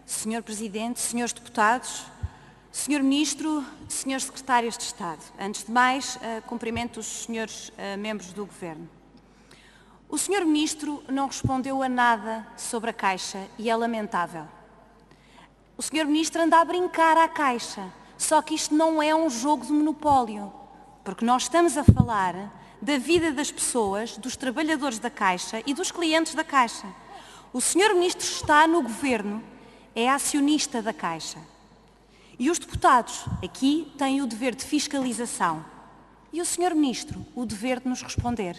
Senhor Presidente, senhores deputados, senhor Ministro, senhores Secretários de Estado. Antes de mais, cumprimento os senhores membros do Governo. O senhor Ministro não respondeu a nada sobre a Caixa e é lamentável. O senhor Ministro anda a brincar à Caixa, só que isto não é um jogo de monopólio, porque nós estamos a falar da vida das pessoas, dos trabalhadores da Caixa e dos clientes da Caixa. O senhor Ministro está no Governo, é acionista da Caixa. E os deputados aqui têm o dever de fiscalização. E o senhor Ministro o dever de nos responder.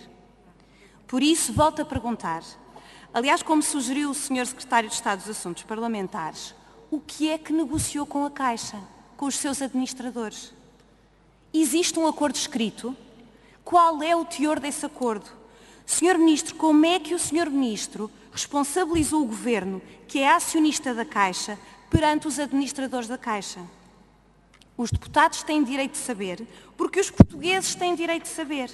Por isso, volto a perguntar, aliás, como sugeriu o senhor Secretário de Estado dos Assuntos Parlamentares, o que é que negociou com a Caixa, com os seus administradores? Existe um acordo escrito? Qual é o teor desse acordo? Senhor Ministro, como é que o senhor Ministro responsabilizou o Governo, que é acionista da Caixa, perante os administradores da Caixa? Os deputados têm direito de saber, porque os portugueses têm direito de saber.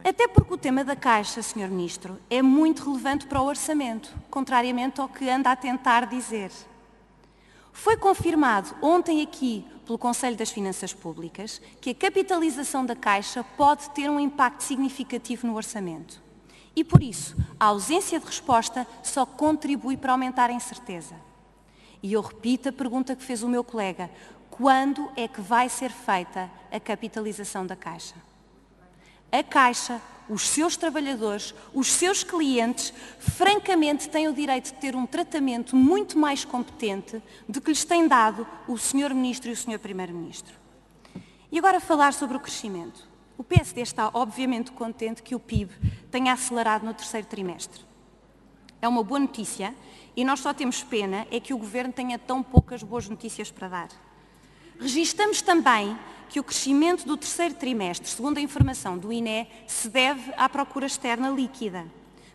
Até porque o tema da Caixa, senhor Ministro, é muito relevante para o orçamento, contrariamente ao que anda a tentar dizer. Foi confirmado ontem aqui pelo Conselho das Finanças Públicas que a capitalização da Caixa pode ter um impacto significativo no orçamento. E por isso, a ausência de resposta só contribui para aumentar a incerteza. E eu repito a pergunta que fez o meu colega: quando é que vai ser feita a capitalização da Caixa? A Caixa, os seus trabalhadores, os seus clientes, francamente têm o direito de ter um tratamento muito mais competente do que lhes tem dado o senhor Ministro e o senhor Primeiro-Ministro. E agora falar sobre o crescimento. O PSD está obviamente contente que o PIB tenha acelerado no terceiro trimestre. É uma boa notícia e nós só temos pena é que o Governo tenha tão poucas boas notícias para dar. Registamos também que o crescimento do terceiro trimestre, segundo a informação do INE, se deve à procura externa líquida,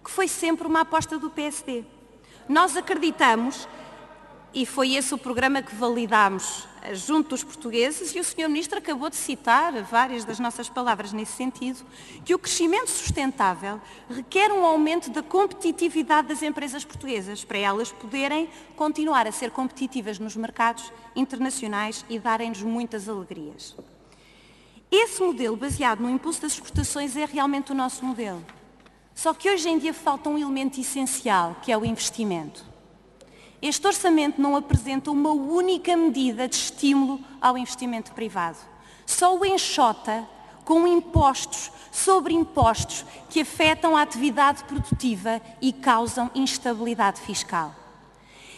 que foi sempre uma aposta do PSD. Nós acreditamos, e foi esse o programa que validámos junto dos portugueses, e o senhor Ministro acabou de citar várias das nossas palavras nesse sentido, que o crescimento sustentável requer um aumento da competitividade das empresas portuguesas, para elas poderem continuar a ser competitivas nos mercados internacionais e darem-nos muitas alegrias. Esse modelo baseado no impulso das exportações é realmente o nosso modelo. Só que hoje em dia falta um elemento essencial, que é o investimento. Este orçamento não apresenta uma única medida de estímulo ao investimento privado. Só o enxota com impostos sobre impostos que afetam a atividade produtiva e causam instabilidade fiscal.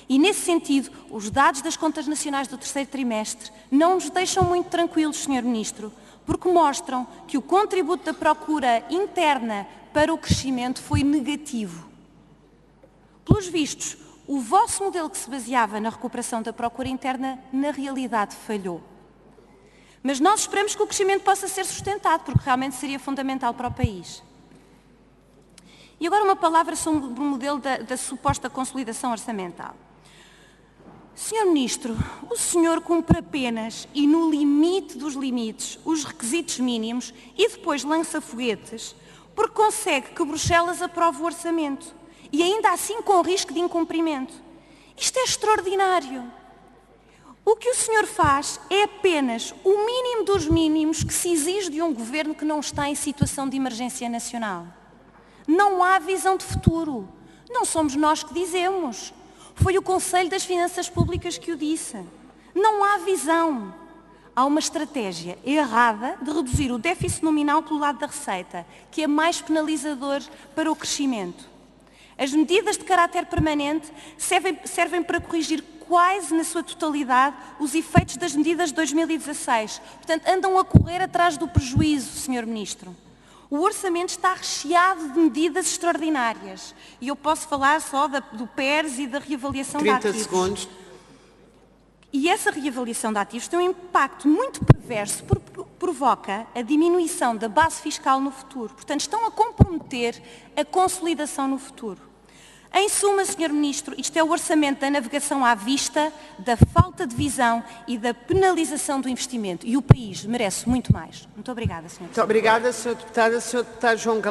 E, nesse sentido, os dados das contas nacionais do terceiro trimestre não nos deixam muito tranquilos, senhor Ministro, porque mostram que o contributo da procura interna para o crescimento foi negativo. Pelos vistos, o vosso modelo que se baseava na recuperação da procura interna, na realidade, falhou. Mas nós esperamos que o crescimento possa ser sustentado, porque realmente seria fundamental para o país. E agora uma palavra sobre o modelo da suposta consolidação orçamental. Senhor Ministro, o senhor cumpre apenas, e no limite dos limites, os requisitos mínimos e depois lança foguetes, porque consegue que Bruxelas aprove o orçamento. E ainda assim com risco de incumprimento. Isto é extraordinário. O que o senhor faz é apenas o mínimo dos mínimos que se exige de um governo que não está em situação de emergência nacional. Não há visão de futuro. Não somos nós que dizemos. Foi o Conselho das Finanças Públicas que o disse. Não há visão. Há uma estratégia errada de reduzir o déficit nominal pelo lado da receita, que é mais penalizador para o crescimento. As medidas de caráter permanente servem para corrigir quase na sua totalidade os efeitos das medidas de 2016. Portanto, andam a correr atrás do prejuízo, senhor Ministro. O orçamento está recheado de medidas extraordinárias. E eu posso falar só do PERS e da reavaliação de ativos. 30 segundos. E essa reavaliação de ativos tem um impacto muito perverso, porque provoca a diminuição da base fiscal no futuro. Portanto, estão a comprometer a consolidação no futuro. Em suma, Sr. Ministro, isto é o orçamento da navegação à vista, da falta de visão e da penalização do investimento. E o país merece muito mais. Muito obrigada, Sr. Muito obrigada, Sra. Deputada. Sr. Deputado João Galamba.